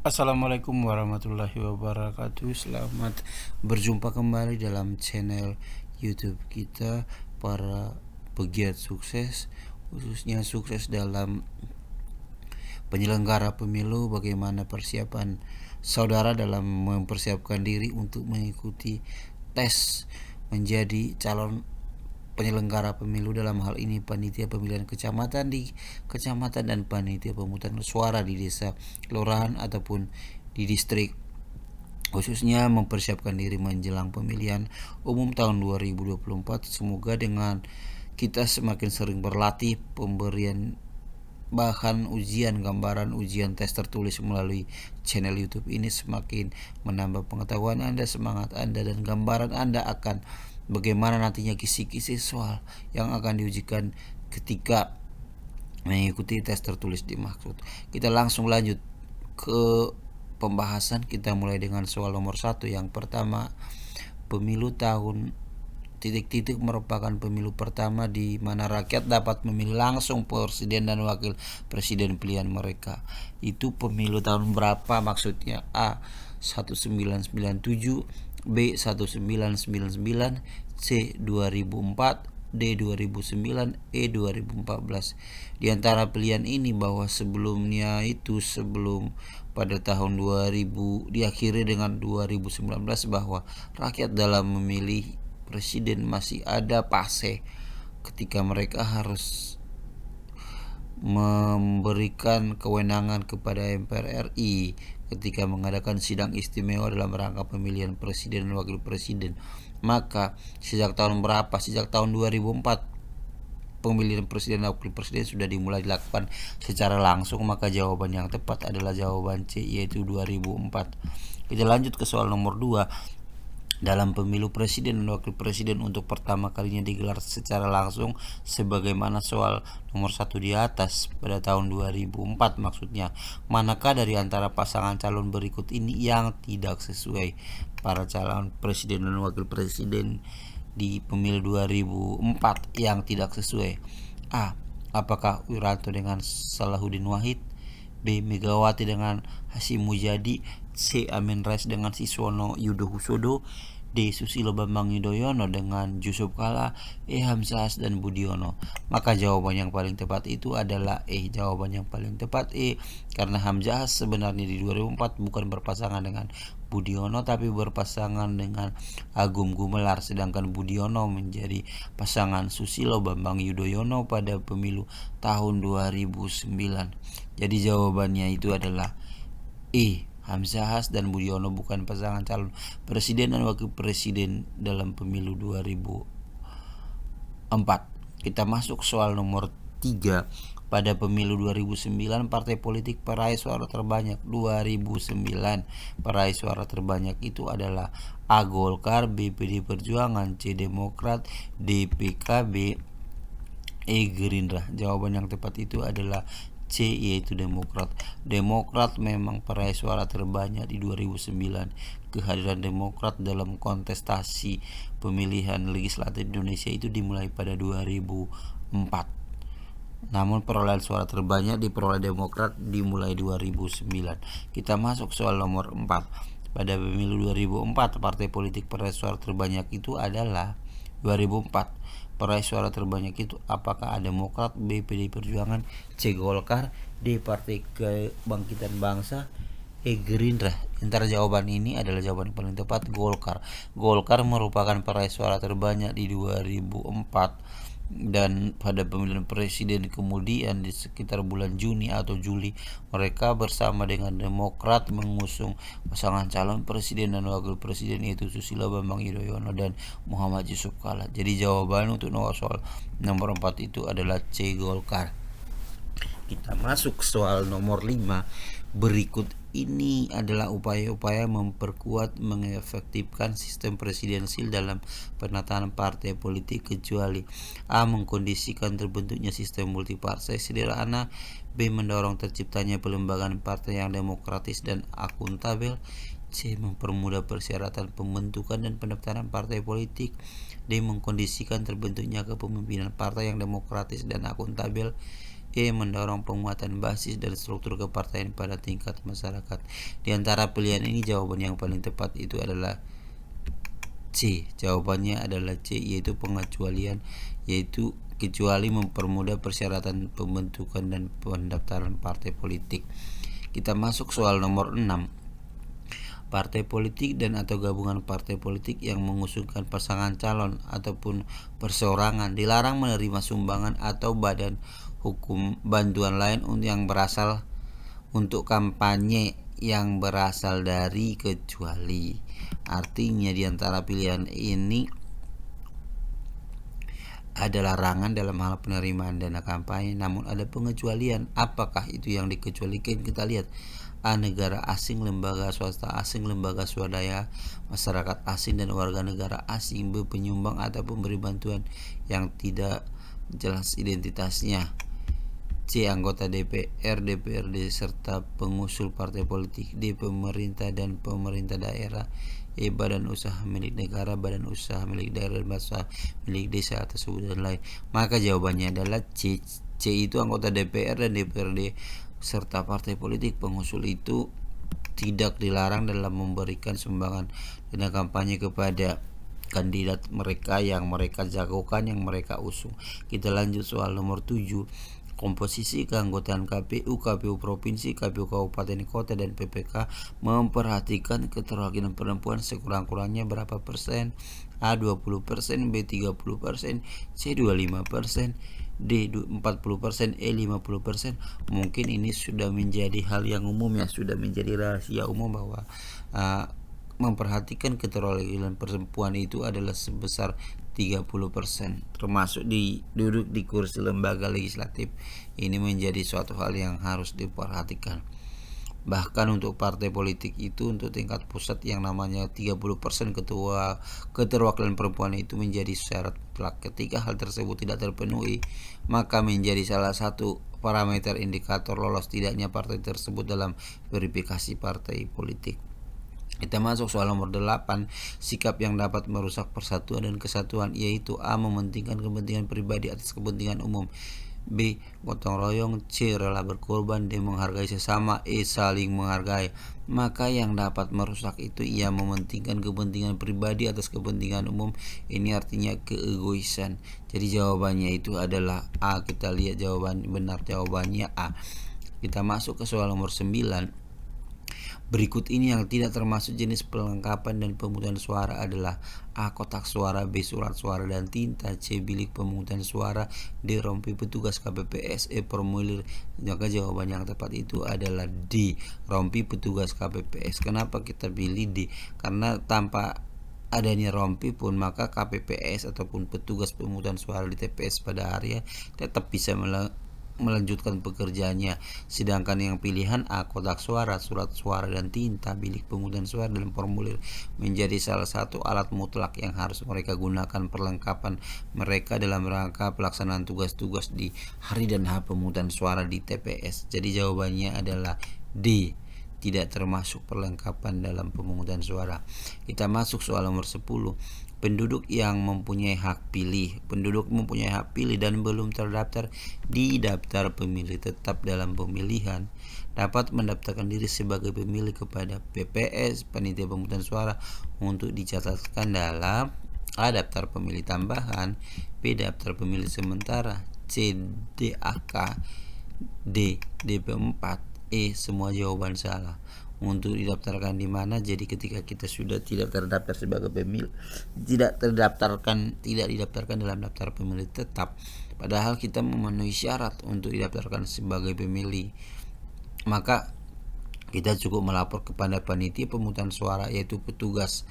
Assalamualaikum warahmatullahi wabarakatuh. Selamat berjumpa kembali dalam channel YouTube kita, para pegiat sukses, khususnya sukses dalam penyelenggara pemilu. Bagaimana persiapan saudara dalam mempersiapkan diri untuk mengikuti tes menjadi calon penyelenggara pemilu, dalam hal ini panitia pemilihan kecamatan di kecamatan dan panitia pemungutan suara di desa, kelurahan ataupun di distrik, khususnya mempersiapkan diri menjelang pemilihan umum tahun 2024. Semoga dengan kita semakin sering berlatih pemberian bahan ujian, gambaran ujian tes tertulis melalui channel YouTube ini semakin menambah pengetahuan Anda, semangat Anda, dan gambaran Anda akan bagaimana nantinya kisi-kisi soal yang akan diujikan ketika mengikuti tes tertulis dimaksud. Kita langsung lanjut ke pembahasan. Kita mulai dengan soal nomor 1. Yang pertama, pemilu tahun titik-titik merupakan pemilu pertama di mana rakyat dapat memilih langsung presiden dan wakil presiden pilihan mereka. Itu pemilu tahun berapa maksudnya? A. 1997, B. 1999, C. 2004, D. 2009, E. 2014. Di antara pilihan ini bahwa sebelumnya itu sebelum pada tahun 2000 diakhiri dengan 2019 bahwa rakyat dalam memilih presiden masih ada fase ketika mereka harus memberikan kewenangan kepada MPR RI ketika mengadakan sidang istimewa dalam rangka pemilihan presiden dan wakil presiden. Maka sejak tahun berapa? Sejak tahun 2004 pemilihan presiden dan wakil presiden sudah dimulai dilakukan secara langsung. Maka jawaban yang tepat adalah jawaban C, yaitu 2004. Kita lanjut ke soal nomor 2. Dalam pemilu presiden dan wakil presiden untuk pertama kalinya digelar secara langsung sebagaimana soal nomor 1 di atas pada tahun 2004 maksudnya, manakah dari antara pasangan calon berikut ini yang tidak sesuai? Para calon presiden dan wakil presiden di pemilu 2004 yang tidak sesuai: A. Apakah Wiranto dengan Salahuddin Wahid? B. Megawati dengan Hasyim Mujadi? C. Amin Rais dengan Siswono Yudohusodo? D. Susilo Bambang Yudhoyono dengan Yusuf Kala? E. Hamzahas dan Budiono? Maka jawaban yang paling tepat itu adalah E. Jawaban yang paling tepat E, karena Hamzahas sebenarnya di 2004 bukan berpasangan dengan Budiono tapi berpasangan dengan Agung Gumelar, sedangkan Budiono menjadi pasangan Susilo Bambang Yudhoyono pada pemilu tahun 2009. Jadi jawabannya itu adalah E. Hamzahas dan Budiono bukan pasangan calon presiden dan wakil presiden dalam pemilu 2004. Kita masuk soal nomor 3. Pada pemilu 2009 partai politik peraih suara terbanyak. 2009 peraih suara terbanyak itu adalah A. Golkar, B. PD Perjuangan, C. Demokrat, D. PKB, E. Gerindra. Jawaban yang tepat itu adalah C, yaitu Demokrat. Demokrat memang peraih suara terbanyak di 2009. Kehadiran Demokrat dalam kontestasi pemilihan legislatif Indonesia itu dimulai pada 2004. Namun perolehan suara terbanyak diperoleh Demokrat dimulai 2009. Kita masuk soal nomor 4. Pada pemilu 2004 partai politik peraih suara terbanyak itu adalah 2004. Peraih suara terbanyak itu apakah A. Demokrat, B. PD Perjuangan, C. Golkar, D. Partai Kebangkitan Bangsa, E. Gerindra? Antara jawaban ini adalah jawaban yang paling tepat, Golkar. Golkar merupakan peraih suara terbanyak di 2004 dan pada pemilihan presiden kemudian di sekitar bulan Juni atau Juli mereka bersama dengan Demokrat mengusung pasangan calon presiden dan wakil presiden, yaitu Susilo Bambang Yudhoyono dan Muhammad Yusuf Kala. Jadi jawaban untuk soal nomor 4 itu adalah C, Golkar. Kita masuk soal nomor 5. Berikut ini adalah upaya-upaya memperkuat mengefektifkan sistem presidensil dalam penataan partai politik kecuali: A. Mengkondisikan terbentuknya sistem multipartai sederhana, B. Mendorong terciptanya pelembagaan partai yang demokratis dan akuntabel, C. Mempermudah persyaratan pembentukan dan pendaftaran partai politik, D. Mengkondisikan terbentuknya kepemimpinan partai yang demokratis dan akuntabel, B. Mendorong penguatan basis dan struktur kepartaian pada tingkat masyarakat. Di antara pilihan ini jawaban yang paling tepat itu adalah C. Jawabannya adalah C, yaitu pengecualian, yaitu kecuali mempermudah persyaratan pembentukan dan pendaftaran partai politik. Kita masuk soal nomor 6. Partai politik dan atau gabungan partai politik yang mengusungkan pasangan calon ataupun perseorangan dilarang menerima sumbangan atau badan hukum bantuan lain yang berasal untuk kampanye yang berasal dari kecuali. Artinya di antara pilihan ini ada larangan dalam hal penerimaan dana kampanye, namun ada pengecualian. Apakah itu yang dikecualikan? Kita lihat. A. Negara asing, lembaga swasta asing, lembaga swadaya, masyarakat asing, dan warga negara asing. B. Penyumbang atau pemberi bantuan yang tidak jelas identitasnya. C. Anggota DPR, DPRD, serta pengusul partai politik. D. Pemerintah dan pemerintah daerah. E. Badan usaha milik negara, badan usaha milik daerah, bahasa milik desa tersebut dan lain. Maka jawabannya adalah C. C itu anggota DPR dan DPRD serta partai politik pengusul itu tidak dilarang dalam memberikan sumbangan dana kampanye kepada kandidat mereka yang mereka jagokan, yang mereka usung. Kita lanjut soal nomor 7. Komposisi keanggotaan KPU, KPU provinsi, KPU kabupaten kota, dan PPK memperhatikan keterwakilan perempuan sekurang-kurangnya berapa persen? A. 20%, B. 30%, C. 25%, D. 40%, E. 50%. Mungkin ini sudah menjadi hal yang umum ya, sudah menjadi rahasia umum bahwa memperhatikan keterwakilan perempuan itu adalah sebesar 30%, termasuk duduk di kursi lembaga legislatif. Ini menjadi suatu hal yang harus diperhatikan. Bahkan untuk partai politik itu untuk tingkat pusat yang namanya 30% keterwakilan perempuan itu menjadi syarat mutlak. Ketika hal tersebut tidak terpenuhi, maka menjadi salah satu parameter indikator lolos tidaknya partai tersebut dalam verifikasi partai politik. Kita masuk soal nomor 8. Sikap yang dapat merusak persatuan dan kesatuan, yaitu A. Mementingkan kepentingan pribadi atas kepentingan umum. B. Gotong royong. C. Rela berkorban. D. Menghargai sesama. E. Saling menghargai. Maka yang dapat merusak itu ia mementingkan kepentingan pribadi atas kepentingan umum. Ini artinya keegoisan. Jadi jawabannya itu adalah A. Kita lihat jawaban benar, jawabannya A. Kita masuk ke soal nomor 9. Berikut ini yang tidak termasuk jenis perlengkapan dan pemungutan suara adalah A. Kotak suara, B. Surat suara dan tinta, C. Bilik pemungutan suara, D. Rompi petugas KPPS, E. Formulir. Maka jawaban yang tepat itu adalah D. Rompi petugas KPPS. Kenapa kita pilih D? Karena tanpa adanya rompi pun maka KPPS ataupun petugas pemungutan suara di TPS pada hari tetap bisa melanjutkan pekerjaannya. Sedangkan yang pilihan A. Kotak suara, surat suara dan tinta, bilik pemungutan suara, dan formulir menjadi salah satu alat mutlak yang harus mereka gunakan perlengkapan mereka dalam rangka pelaksanaan tugas-tugas di hari dan H pemungutan suara di TPS. Jadi jawabannya adalah D. Tidak termasuk perlengkapan dalam pemungutan suara. Kita masuk soal nomor 10. Penduduk yang mempunyai hak pilih. Penduduk mempunyai hak pilih dan belum terdaftar di daftar pemilih tetap dalam pemilihan dapat mendaftarkan diri sebagai pemilih kepada PPS, panitia pemungutan suara, untuk dicatatkan dalam A. Daftar pemilih tambahan, B. Daftar pemilih sementara, C. DAK, D. DP4, E. Semua jawaban salah. Untuk didaftarkan di mana? Jadi ketika kita sudah tidak terdaftar sebagai pemilih, tidak didaftarkan dalam daftar pemilih tetap, padahal kita memenuhi syarat untuk didaftarkan sebagai pemilih, maka kita cukup melapor kepada panitia pemungutan suara, yaitu petugas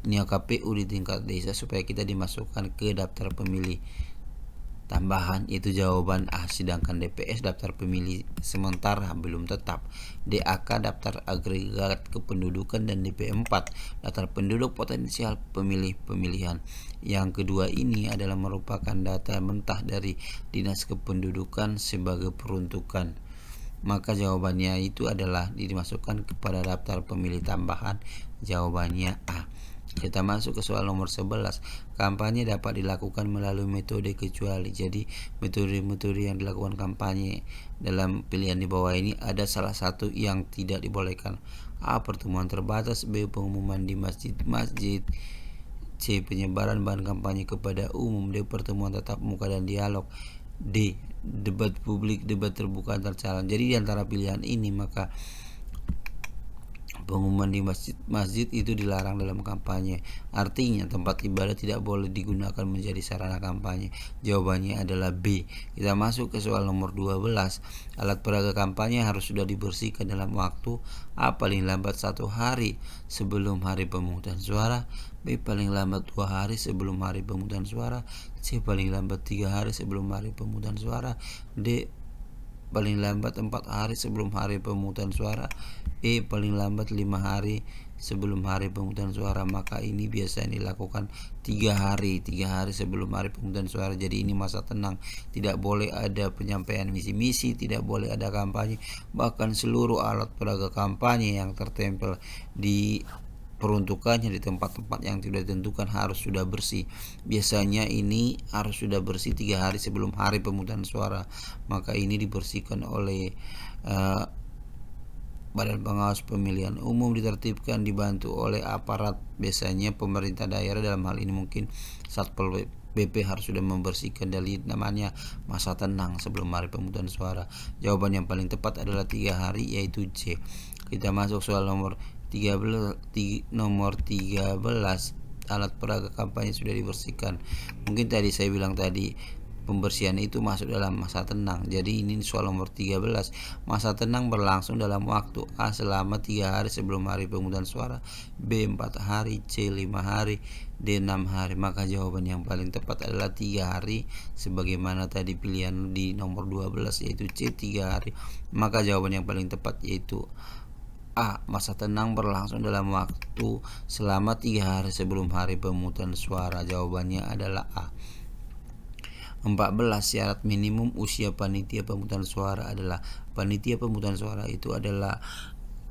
KPU di tingkat desa, supaya kita dimasukkan ke daftar pemilih tambahan. Itu jawaban A. Sedangkan DPS daftar pemilih sementara belum tetap, DAK daftar agregat kependudukan, dan DP4 daftar penduduk potensial pemilih pemilihan. Yang kedua ini adalah merupakan data mentah dari Dinas Kependudukan sebagai peruntukan. Maka jawabannya itu adalah dimasukkan kepada daftar pemilih tambahan. Jawabannya A. Kita masuk ke soal nomor 11. Kampanye dapat dilakukan melalui metode kecuali. Jadi metode-metode yang dilakukan kampanye dalam pilihan di bawah ini ada salah satu yang tidak dibolehkan. A. Pertemuan terbatas. B. Pengumuman di masjid-masjid. C. Penyebaran bahan kampanye kepada umum. D. Pertemuan tatap muka dan dialog. D. Debat publik, debat terbuka antar calon. Jadi di antara pilihan ini maka pengumuman di masjid itu dilarang dalam kampanye. Artinya tempat ibadah tidak boleh digunakan menjadi sarana kampanye. Jawabannya adalah B. Kita masuk ke soal nomor 12. Alat peraga kampanye harus sudah dibersihkan dalam waktu A. Paling lambat 1 hari sebelum hari pemungutan suara. B. Paling lambat 2 hari sebelum hari pemungutan suara. C. Paling lambat 3 hari sebelum hari pemungutan suara. D. Paling lambat 4 hari sebelum hari pemungutan suara. E. Paling lambat 5 hari sebelum hari pemungutan suara. Maka ini biasanya dilakukan 3 hari sebelum hari pemungutan suara. Jadi ini masa tenang, tidak boleh ada penyampaian misi-misi, tidak boleh ada kampanye. Bahkan seluruh alat peraga kampanye yang tertempel di peruntukannya di tempat-tempat yang tidak ditentukan harus sudah bersih. Biasanya ini harus sudah bersih 3 hari sebelum hari pemungutan suara. Maka ini dibersihkan oleh Badan Pengawas Pemilihan Umum, ditertibkan dibantu oleh aparat, biasanya pemerintah daerah. Dalam hal ini mungkin Satpol PP harus sudah membersihkan dari namanya masa tenang sebelum hari pemungutan suara. Jawaban yang paling tepat adalah 3 hari, yaitu C. Kita masuk soal nomor 13. Alat peraga kampanye sudah dibersihkan. Mungkin tadi saya bilang tadi pembersihan itu masuk dalam masa tenang. Jadi ini soal nomor 13. Masa tenang berlangsung dalam waktu A. Selama 3 hari sebelum hari pemungutan suara. B. 4 hari. C. 5 hari. D. 6 hari. Maka jawaban yang paling tepat adalah 3 hari, sebagaimana tadi pilihan di nomor 12 yaitu C. 3 hari. Maka jawaban yang paling tepat yaitu A. Masa tenang berlangsung dalam waktu selama 3 hari sebelum hari pemungutan suara. Jawabannya adalah A. 14. Syarat minimum usia panitia pemungutan suara adalah panitia pemungutan suara itu adalah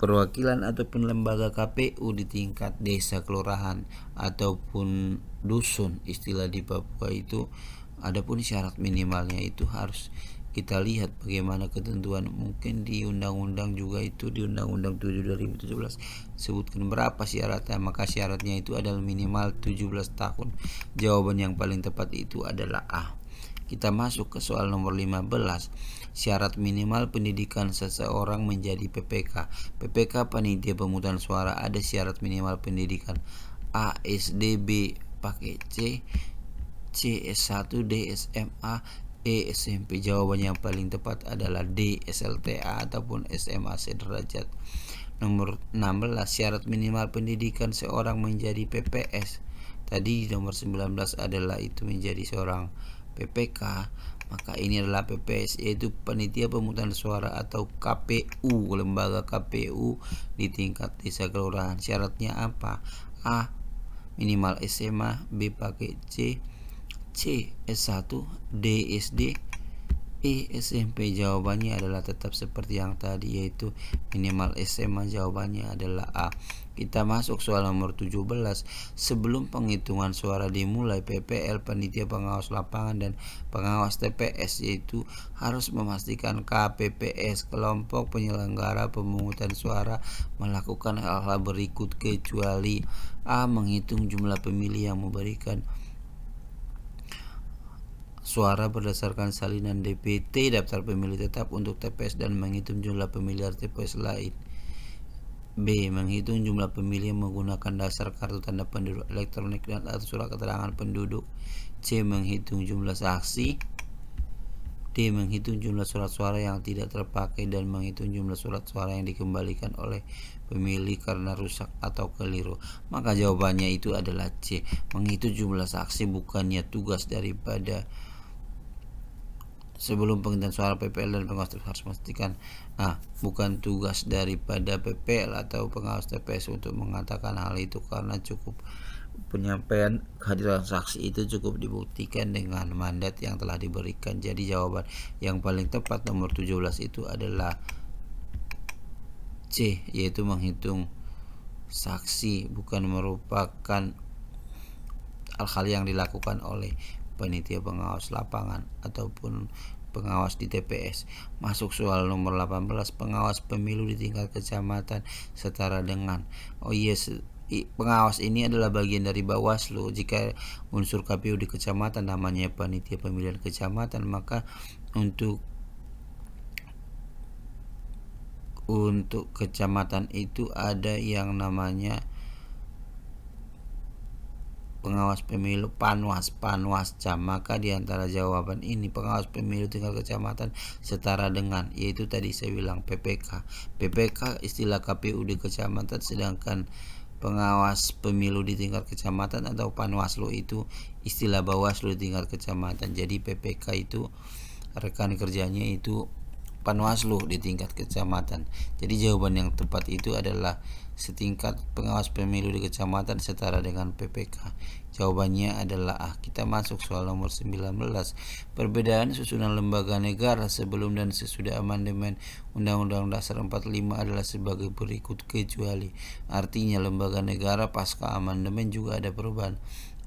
perwakilan ataupun lembaga KPU di tingkat desa, kelurahan ataupun dusun, istilah di Papua itu. Adapun syarat minimalnya itu harus kita lihat bagaimana ketentuan. Mungkin di undang-undang juga itu, di Undang-Undang 7 2017 sebutkan berapa syaratnya. Maka syaratnya itu adalah minimal 17 tahun. Jawaban yang paling tepat itu adalah A. Kita masuk ke soal nomor 15. Syarat minimal pendidikan seseorang menjadi PPK. PPK panitia pemungutan suara ada syarat minimal pendidikan A. SD, B pakai C, C S1, D SMA, E SMP. Jawaban yang paling tepat adalah D SLTA ataupun SMA sederajat. Nomor 16. Syarat minimal pendidikan seorang menjadi PPS. Tadi nomor 19 adalah itu menjadi seorang PPK. Maka ini adalah PPS, yaitu panitia pemungutan suara atau KPU, lembaga KPU di tingkat desa kelurahan. Syaratnya apa? A. Minimal SMA, B pakai C, C S1, D SD, E SMP. Jawabannya adalah tetap seperti yang tadi, yaitu minimal SMA. Jawabannya adalah A. Kita masuk soal nomor 17. Sebelum penghitungan suara dimulai, PPL panitia pengawas lapangan dan pengawas TPS yaitu harus memastikan KPPS kelompok penyelenggara pemungutan suara melakukan hal-hal berikut kecuali A. Menghitung jumlah pemilih yang memberikan suara berdasarkan salinan DPT daftar pemilih tetap untuk TPS dan menghitung jumlah pemilih TPS lain. B. Menghitung jumlah pemilih menggunakan dasar kartu tanda penduduk elektronik dan atau surat keterangan penduduk. C. Menghitung jumlah saksi. D. Menghitung jumlah surat suara yang tidak terpakai dan menghitung jumlah surat suara yang dikembalikan oleh pemilih karena rusak atau keliru. Maka jawabannya itu adalah C. Menghitung jumlah saksi bukannya tugas daripada sebelum penghitungan suara PPL dan pengawas harus memastikan. Bukan tugas daripada PPL atau pengawas TPS untuk mengatakan hal itu, karena cukup penyampaian kehadiran saksi itu cukup dibuktikan dengan mandat yang telah diberikan. Jadi jawaban yang paling tepat nomor 17 itu adalah C, yaitu menghitung saksi, bukan merupakan hal-hal yang dilakukan oleh panitia pengawas lapangan ataupun pengawas di TPS. Masuk soal nomor 18, pengawas pemilu di tingkat kecamatan setara dengan pengawas ini adalah bagian dari Bawaslu. Jika unsur KPU di kecamatan namanya panitia pemilihan kecamatan, maka untuk kecamatan itu ada yang namanya pengawas pemilu Panwascam. Maka di antara jawaban ini pengawas pemilu tingkat kecamatan setara dengan, yaitu tadi saya bilang PPK. PPK istilah KPU di kecamatan, sedangkan pengawas pemilu di tingkat kecamatan atau Panwaslu itu istilah Bawaslu di tingkat kecamatan. Jadi PPK itu rekan kerjanya itu Panwaslu di tingkat kecamatan. Jadi jawaban yang tepat itu adalah setingkat pengawas pemilu di kecamatan setara dengan PPK. Jawabannya adalah A. Kita masuk soal nomor 19. Perbedaan susunan lembaga negara sebelum dan sesudah amandemen Undang-Undang Dasar 45 adalah sebagai berikut kecuali. Artinya lembaga negara pasca amandemen juga ada perubahan.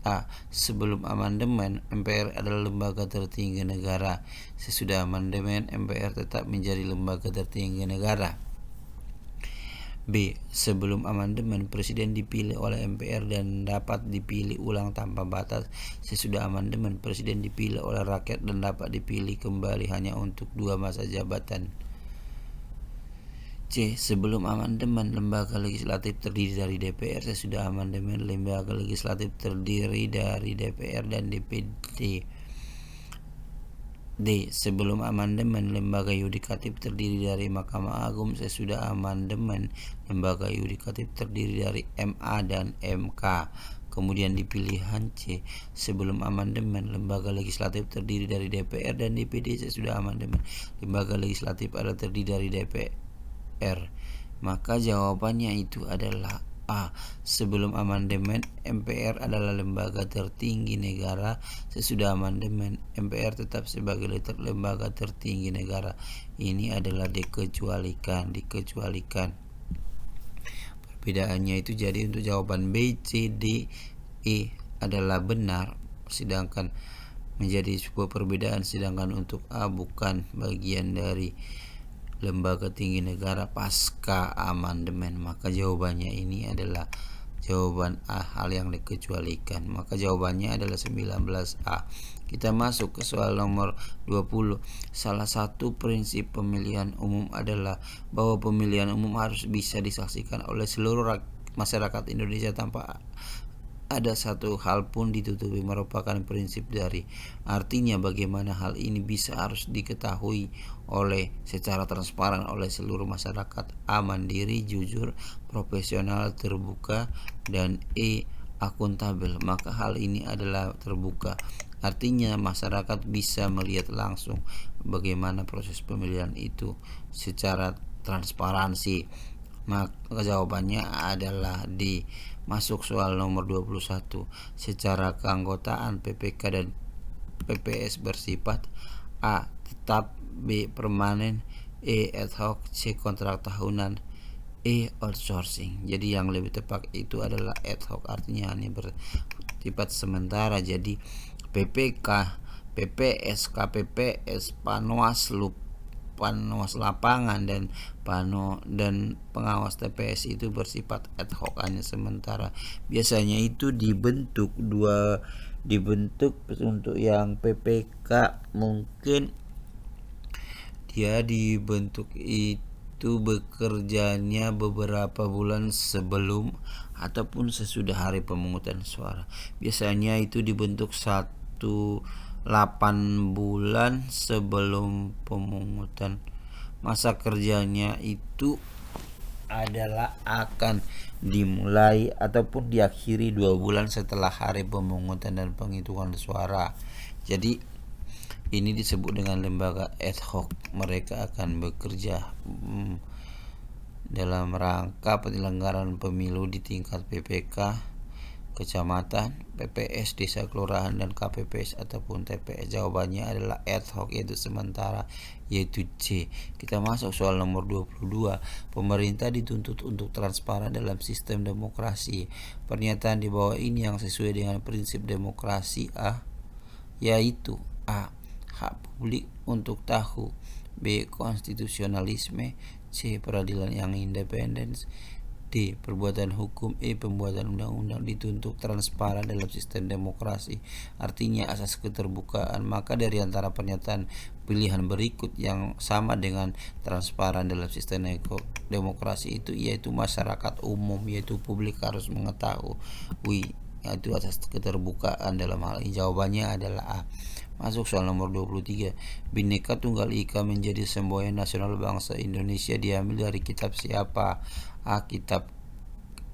A. Sebelum amandemen, MPR adalah lembaga tertinggi negara. Sesudah amandemen, MPR tetap menjadi lembaga tertinggi negara. B. Sebelum amandemen, Presiden dipilih oleh MPR dan dapat dipilih ulang tanpa batas. Sesudah amandemen, Presiden dipilih oleh rakyat dan dapat dipilih kembali hanya untuk 2 masa jabatan. C. Sebelum amandemen, lembaga legislatif terdiri dari DPR. Sesudah amandemen, lembaga legislatif terdiri dari DPR dan DPD. D. Sebelum amandemen, lembaga yudikatif terdiri dari Mahkamah Agung. Sesudah amandemen, lembaga yudikatif terdiri dari MA dan MK. Kemudian di pilihan C, sebelum amandemen, lembaga legislatif terdiri dari DPR dan DPD. Sesudah amandemen, lembaga legislatif adalah terdiri dari DPR. Maka jawabannya itu adalah A. Sebelum amandemen, MPR adalah lembaga tertinggi negara. Sesudah amandemen, MPR tetap sebagai lembaga tertinggi negara. Ini adalah dikecualikan. Perbedaannya itu jadi untuk jawaban B, C, D, E adalah benar, sedangkan menjadi sebuah perbedaan, sedangkan untuk A bukan bagian dari lembaga tinggi negara pasca amandemen. Maka jawabannya ini adalah jawaban A, hal yang dikecualikan. Maka jawabannya adalah 19A. Kita masuk ke soal nomor 20. Salah satu prinsip pemilihan umum adalah bahwa pemilihan umum harus bisa disaksikan oleh seluruh masyarakat Indonesia tanpa ada satu hal pun ditutupi, merupakan prinsip dari. Artinya bagaimana hal ini bisa harus diketahui secara transparan oleh seluruh masyarakat. A. Mandiri, jujur, profesional, terbuka, dan E. akuntabel. Maka hal ini adalah terbuka. Artinya masyarakat bisa melihat langsung bagaimana proses pemilihan itu secara transparansi. Maka jawabannya adalah D. Masuk soal nomor 21. Secara keanggotaan PPK dan PPS bersifat A. tetap, B. permanen, E. ad hoc, C. kontrak tahunan, E. outsourcing. Jadi yang lebih tepat itu adalah ad hoc, artinya hanya bersifat sementara. Jadi PPK, PPS, KPPS, Panwaslu, Panwas lapangan dan pengawas TPS itu bersifat ad hoc, hanya sementara. Biasanya itu dibentuk untuk yang PPK mungkin dia dibentuk itu bekerjanya beberapa bulan sebelum ataupun sesudah hari pemungutan suara. Biasanya itu dibentuk 8 bulan sebelum pemungutan. Masa kerjanya itu adalah akan dimulai ataupun diakhiri 2 bulan setelah hari pemungutan dan penghitungan suara. Jadi ini disebut dengan lembaga ad hoc. Mereka akan bekerja dalam rangka penyelenggaraan pemilu di tingkat PPK kecamatan, PPS, desa kelurahan, dan KPPS ataupun TPS? Jawabannya adalah ad hoc, yaitu sementara, yaitu C. Kita masuk soal nomor 22. Pemerintah dituntut untuk transparan dalam sistem demokrasi. Pernyataan di bawah ini yang sesuai dengan prinsip demokrasi yaitu A. Hak publik untuk tahu, B. Konstitusionalisme, C. Peradilan yang independen, D. Perbuatan hukum, E. Pembuatan undang-undang. Dituntut transparan dalam sistem demokrasi artinya asas keterbukaan. Maka dari antara pernyataan pilihan berikut yang sama dengan transparan dalam sistem demokrasi yaitu masyarakat umum, yaitu publik harus mengetahui, yaitu asas keterbukaan dalam hal ini. Jawabannya adalah A. Masuk soal nomor 23. Bhinneka Tunggal Ika menjadi semboyan nasional bangsa Indonesia diambil dari kitab siapa? A. Kitab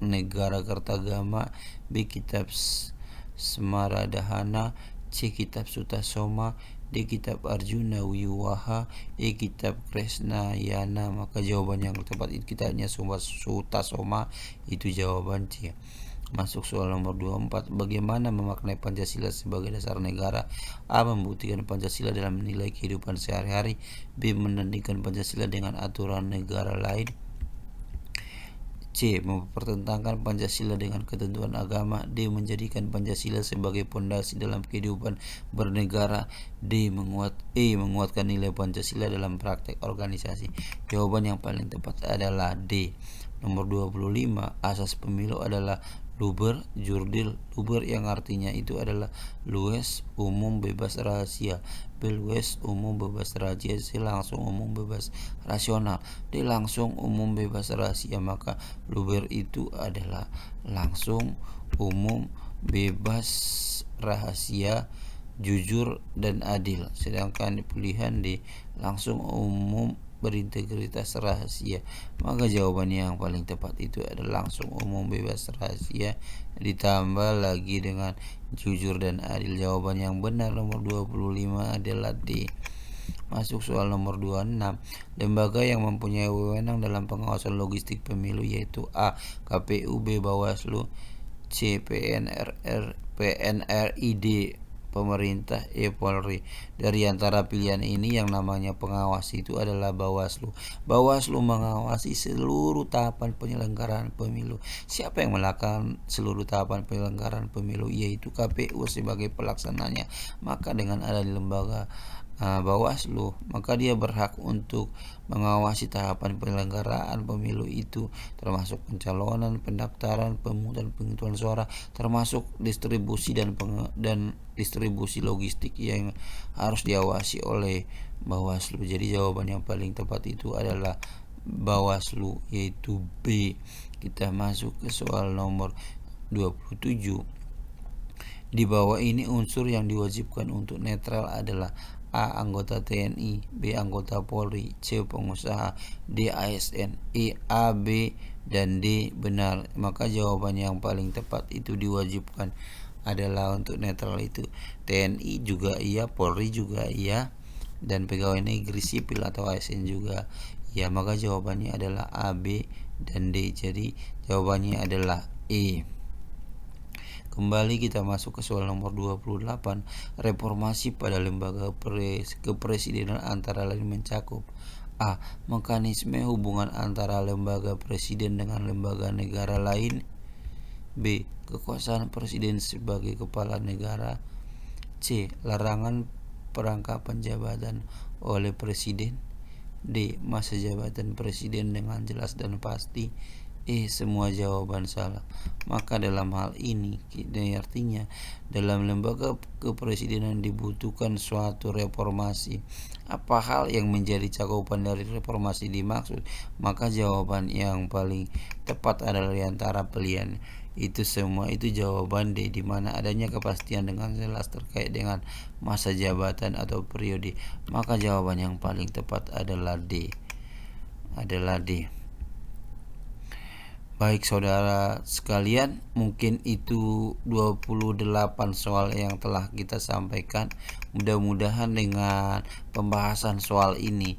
Negara Kertagama, B. Kitab Semaradahana, C. Kitab Sutasoma, D. Kitab Arjuna Wiwaha, E. Kitab Kresnayana. Maka jawaban yang tepat itu kitabnya Sutasoma, itu jawaban C. Masuk soal nomor 24. Bagaimana memaknai Pancasila sebagai dasar negara? A. Membuktikan Pancasila dalam menilai kehidupan sehari-hari, B. Menandingkan Pancasila dengan aturan negara lain, C. Mempertentangkan Pancasila dengan ketentuan agama, D. Menjadikan Pancasila sebagai pondasi dalam kehidupan bernegara, D. Menguatkan nilai Pancasila dalam praktek organisasi. Jawaban yang paling tepat adalah D. Nomor 25. Asas pemilu adalah luber jurdil. Luber yang artinya itu adalah luwes, umum, bebas, rahasia. B. Luwes, umum, bebas, rahasia. C. Langsung, umum, bebas, rasional. D. Langsung, umum, bebas, rahasia. Maka luber itu adalah langsung, umum, bebas, rahasia, jujur, dan adil. Sedangkan pilihan D. Langsung, umum, berintegritas, rahasia. Maka jawabannya yang paling tepat itu adalah langsung, umum, bebas, rahasia ditambah lagi dengan jujur dan adil. Jawaban yang benar nomor 25 adalah D. Masuk soal nomor 26. Lembaga yang mempunyai wewenang dalam pengawasan logistik pemilu yaitu A. KPU, B. Bawaslu, C. PNRID pemerintah, Polri. Dari antara pilihan ini yang namanya pengawas itu adalah Bawaslu. Bawaslu mengawasi seluruh tahapan penyelenggaraan pemilu. Siapa yang melakukan seluruh tahapan penyelenggaraan pemilu? Yaitu KPU sebagai pelaksananya. Maka dengan ada di lembaga Bawaslu, maka dia berhak untuk mengawasi tahapan penyelenggaraan pemilu itu, termasuk pencalonan, pendaftaran, pemungutan, penghitungan suara, termasuk distribusi dan distribusi logistik yang harus diawasi oleh Bawaslu. Jadi jawaban yang paling tepat itu adalah Bawaslu, yaitu B. Kita masuk ke soal nomor 27. Di bawah ini unsur yang diwajibkan untuk netral adalah A. Anggota TNI, B. Anggota Polri, C. Pengusaha, D. ASN, E. A, B, dan D benar. Maka jawaban yang paling tepat itu diwajibkan adalah untuk netral itu TNI juga iya, Polri juga iya, dan pegawai negeri sipil atau ASN juga ya. Maka jawabannya adalah A, B, dan D. Jadi jawabannya adalah E. Kembali kita masuk ke soal nomor 28. Reformasi pada lembaga kepresidenan antara lain mencakup A. Mekanisme hubungan antara lembaga presiden dengan lembaga negara lain, B. Kekuasaan presiden sebagai kepala negara, C. Larangan perangkapan jabatan oleh presiden, D. Masa jabatan presiden dengan jelas dan pasti, semua jawaban salah. Maka dalam hal ini artinya dalam lembaga kepresidenan dibutuhkan suatu reformasi. Apa hal yang menjadi cakupan dari reformasi dimaksud? Maka jawaban yang paling tepat adalah di antara pilihan itu semua itu jawaban D, di mana adanya kepastian dengan jelas terkait dengan masa jabatan atau periode. Maka jawaban yang paling tepat adalah D. Baik saudara sekalian, mungkin itu 28 soal yang telah kita sampaikan. Mudah-mudahan dengan pembahasan soal ini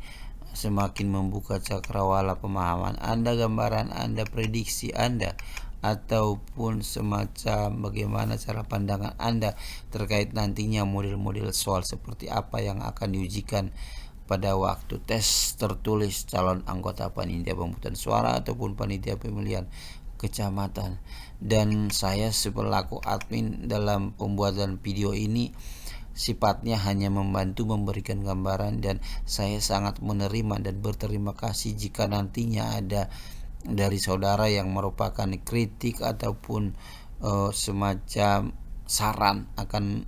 semakin membuka cakrawala pemahaman Anda, gambaran Anda, prediksi Anda ataupun semacam bagaimana cara pandangan Anda terkait nantinya model-model soal seperti apa yang akan diujikan pada waktu tes tertulis calon anggota panitia pemungutan suara ataupun panitia pemilihan kecamatan. Dan saya selaku admin dalam pembuatan video ini sifatnya hanya membantu memberikan gambaran, dan saya sangat menerima dan berterima kasih jika nantinya ada dari saudara yang merupakan kritik ataupun semacam saran akan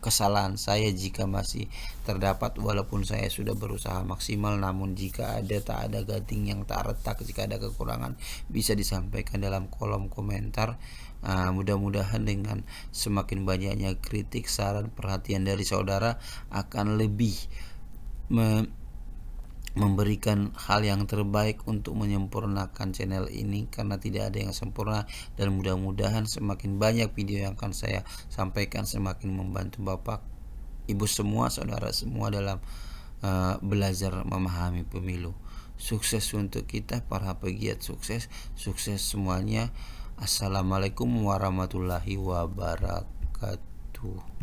kesalahan saya jika masih terdapat, walaupun saya sudah berusaha maksimal. Namun jika tak ada gading yang tak retak, jika ada kekurangan bisa disampaikan dalam kolom komentar. Mudah-mudahan dengan semakin banyaknya kritik, saran, perhatian dari saudara akan lebih memberikan hal yang terbaik untuk menyempurnakan channel ini, karena tidak ada yang sempurna. Dan mudah-mudahan semakin banyak video yang akan saya sampaikan semakin membantu Bapak, Ibu semua, saudara semua dalam belajar memahami pemilu. Sukses untuk kita para pegiat sukses semuanya. Assalamualaikum warahmatullahi wabarakatuh.